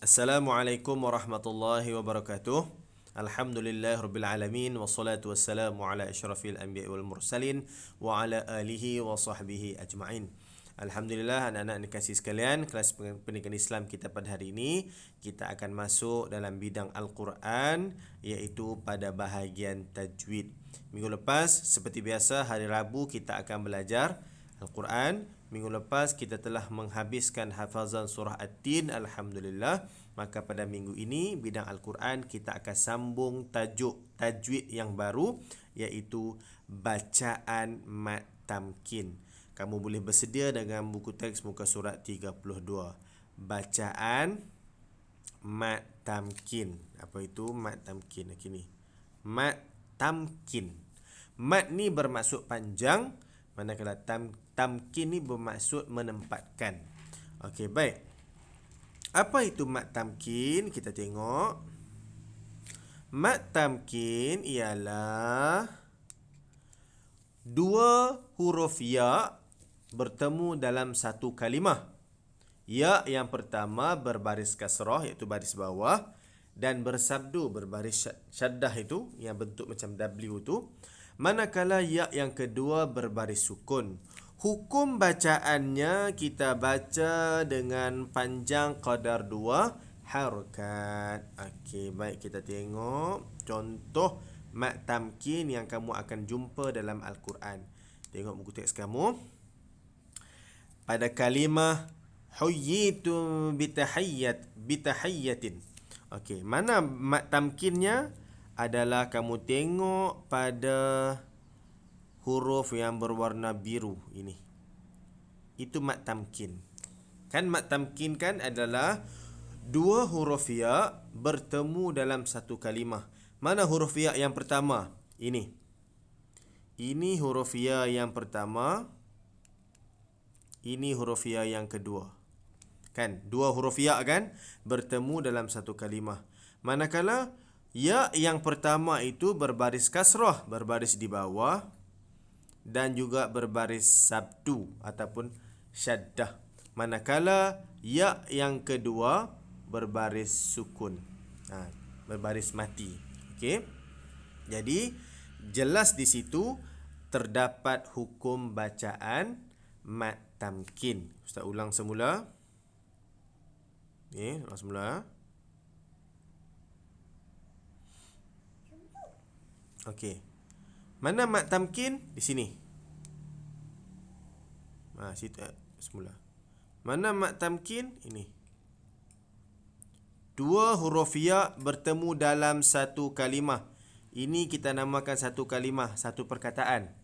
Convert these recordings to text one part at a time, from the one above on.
Assalamualaikum warahmatullahi wabarakatuh. Alhamdulillah rabbil alamin wassalatu wassalamu ala asyrafil anbiya'i wal mursalin wa ala alihi wa sahbihi ajma'in. Alhamdulillah anak-anak dikasihi sekalian, kelas pendidikan Islam kita pada hari ini kita akan masuk dalam bidang Al-Quran, iaitu pada bahagian tajwid. Minggu lepas seperti biasa hari Rabu kita akan belajar Al-Quran. Minggu lepas kita telah menghabiskan hafazan surah At-Tin, alhamdulillah. Maka pada minggu ini bidang Al-Quran kita akan sambung tajuk tajwid yang baru, iaitu bacaan mad tamkin. Kamu boleh bersedia dengan buku teks muka surat 32. Bacaan mad tamkin. Apa itu mad tamkin? Okey, mad tamkin. Mad ni bermaksud panjang, manakala tamkin ni bermaksud menempatkan. Okey, baik. Apa itu mad tamkin? Kita tengok. Mad tamkin ialah dua huruf ya bertemu dalam satu kalimah. Ya yang pertama berbaris kasrah, iaitu baris bawah, dan bersabdu berbaris syaddah, itu yang bentuk macam W tu. Manakala ya yang kedua berbaris sukun. Hukum bacaannya kita baca dengan panjang qadar 2 harakat. Okey, baik, kita tengok contoh mad tamkin yang kamu akan jumpa dalam Al-Quran. Tengok buku teks kamu. Pada kalimah huyyitum bitahiyyatin. Okey, mana mad tamkinnya? Adalah kamu tengok pada huruf yang berwarna biru ini. Itu mad tamkin. Kan mad tamkin kan adalah dua huruf ya bertemu dalam satu kalimah. Mana huruf ya yang pertama? Ini. Ini huruf ya yang pertama. Ini huruf ya yang kedua. Kan? Dua huruf ya kan bertemu dalam satu kalimah. Manakala ya yang pertama itu berbaris kasrah, berbaris di bawah, dan juga berbaris sabtu ataupun syaddah. Manakala ya yang kedua berbaris sukun, berbaris mati. Okey. Jadi jelas di situ terdapat hukum bacaan mad tamkin. Ustaz ulang semula. Ulang semula. Okey. Mana mad tamkin? Di sini. Situ semula. Mana mad tamkin? Ini. Dua huruf ya bertemu dalam satu kalimah. Ini kita namakan satu kalimah, satu perkataan.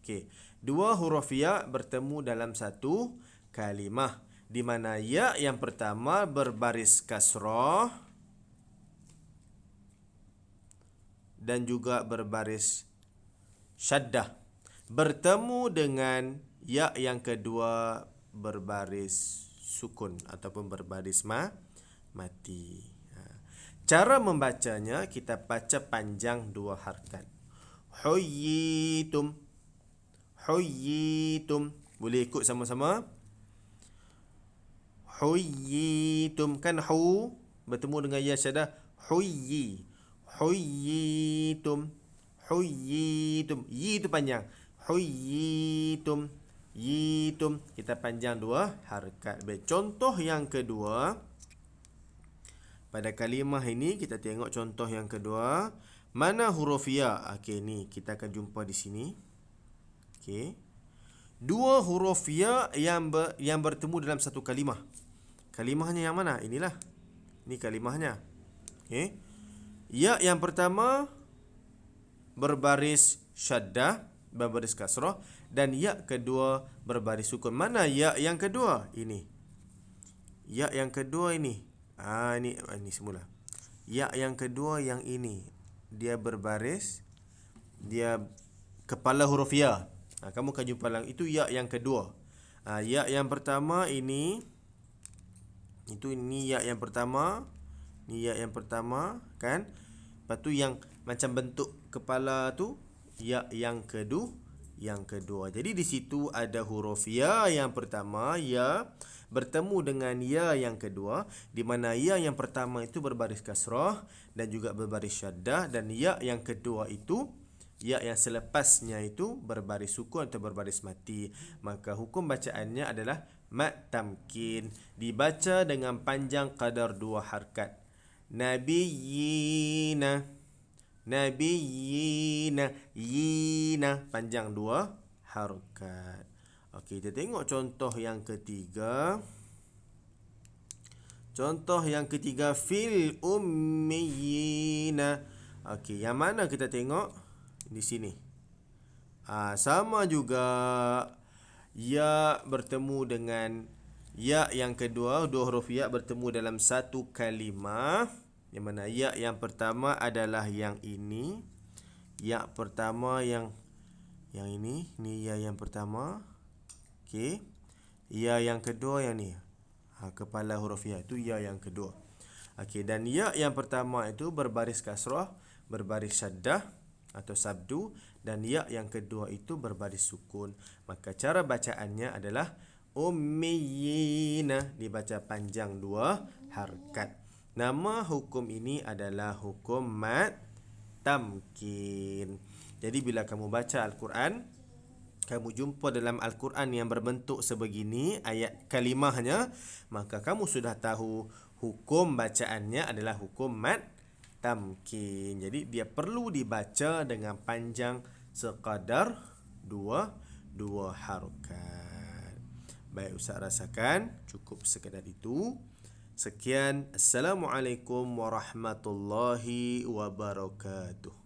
Okey. Dua huruf ya bertemu dalam satu kalimah, di mana ya yang pertama berbaris kasrah dan juga berbaris syaddah, bertemu dengan ya yang kedua berbaris sukun ataupun berbaris mati. Cara membacanya, kita baca panjang dua harakat. Huyyitum. Huyyitum. Boleh ikut sama-sama. Huyyitum. Kan hu bertemu dengan ya syaddah. Huyyi. Huyyitum. Huyyitum. Yi itu panjang. Huyyitum. Yitum. Kita panjang dua harakat. Baik, contoh yang kedua. Pada kalimah ini kita tengok contoh yang kedua. Mana huruf ya? Okey, ni kita akan jumpa di sini. Okey. Dua huruf ya yang bertemu dalam satu kalimah. Kalimahnya yang mana? Inilah. Ini kalimahnya. Okey. Ya yang pertama berbaris syaddah, berbaris kasrah, dan ya kedua berbaris sukun. Mana ya yang kedua? Ini. Ya yang kedua ini. Ini semula. Ya yang kedua yang ini. Dia berbaris, dia kepala huruf ya. Kamu akan jumpa itu ya yang kedua. Ya yang pertama ini. Ini ya yang pertama. Ini ya yang pertama, kan? Lepas tu yang macam bentuk kepala tu ya yang kedua. yang kedua. Jadi di situ ada huruf ya yang pertama, ya bertemu dengan ya yang kedua, di mana ya yang pertama itu berbaris kasrah dan juga berbaris syaddah, dan ya yang kedua itu, ya yang selepasnya itu berbaris sukun atau berbaris mati. Maka hukum bacaannya adalah mat tamkin, dibaca dengan panjang qadar 2 harkat. Nabiyina, nabiyina, yina, panjang 2 harakat. Okey, kita tengok contoh yang ketiga. Contoh yang ketiga, fil ummiyina. Okey, yang mana kita tengok? Di sini. Sama juga, ya bertemu dengan ya yang kedua, dua huruf ya bertemu dalam satu kalimah. Yang mana ya yang pertama adalah yang ini. Ya pertama yang ini ya yang pertama. Okey. Ya yang kedua yang ni. Kepala huruf ya itu ya yang kedua. Okey, dan ya yang pertama itu berbaris kasrah, berbaris syaddah atau sabdu, dan ya yang kedua itu berbaris sukun. Maka cara bacaannya adalah ummiyina, dibaca panjang 2 harkat. Nama hukum ini adalah hukum mat tamkin. Jadi bila kamu baca Al-Quran, kamu jumpa dalam Al-Quran yang berbentuk sebegini ayat kalimahnya, maka kamu sudah tahu hukum bacaannya adalah hukum mat tamkin. Jadi dia perlu dibaca dengan panjang sekadar 2 harokat. Baik, Ustaz rasakan cukup sekadar itu. Sekian, Assalamualaikum warahmatullahi wabarakatuh.